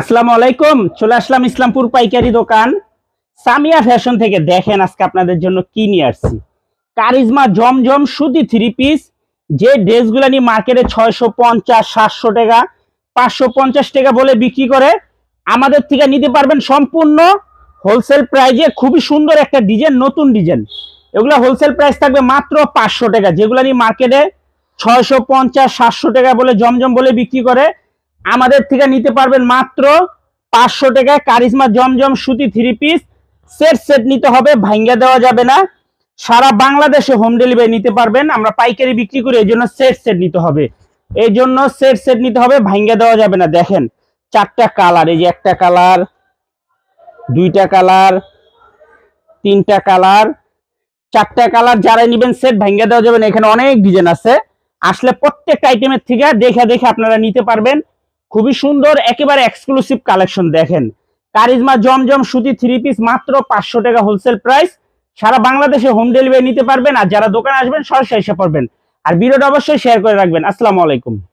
আসসালামু আলাইকুম। চলে আসলাম ইসলামপুর পাইকারি দোকান সামিয়া ফ্যাশন থেকে। দেখেন আজকে আপনাদের জন্য কি নিয়ে আসছি। কারিজমা জমজম সুতি থ্রি পিস, যে ড্রেসগুলো নিয়ে মার্কেটে 650 700 টাকা 550 টাকা বলে বিক্রি করে, আমাদের থেকে নিতে পারবেন সম্পূর্ণ হোলসেল প্রাইজে। খুবই সুন্দর একটা ডিজাইন, নতুন ডিজাইন। এগুলো হোলসেল প্রাইস থাকবে মাত্র 500 টাকা। যেগুলো নিয়ে মার্কেটে 650 700 টাকা বলে জমজম বলে বিক্রি করে, আমাদের থেকে নিতে পারবেন মাত্র 500 টাকায়। কারিজমা জমজম সুতি থ্রি পিস সেট সেট নিতে হবে, ভাঙ্গা দেওয়া যাবে না। সারা বাংলাদেশে হোম ডেলিভারি নিতে পারবেন। আমরা পাইকারি বিক্রি করি, এই জন্য সেট সেট নিতে হবে। এই জন্য সেট সেট নিতে হবে, ভাঙ্গা দেওয়া যাবে না। দেখেন 4টা কালার, এই যে একটা কালার, 2টা কালার, 3টা কালার, 4টা কালার। যারা নিবেন সেট ভাঙ্গা দেওয়া যাবে না। এখানে অনেক ডিজাইন আছে, আসলে প্রত্যেকটা আইটেমের থেকে দেখে দেখে আপনারা নিতে পারবেন। খুবই সুন্দর, একেবারে এক্সক্লুসিভ কালেকশন। দেখেন কারিজমা জমজম সুতি থ্রি পিস মাত্র 500 টাকা হোলসেল প্রাইস। সারা বাংলাদেশে হোম ডেলিভারি নিতে পারবেন। আর যারা দোকানে আসবেন সরাসরি এসে পড়বেন। আর ভিডিওটা অবশ্যই শেয়ার করে রাখবেন। আসসালামু আলাইকুম।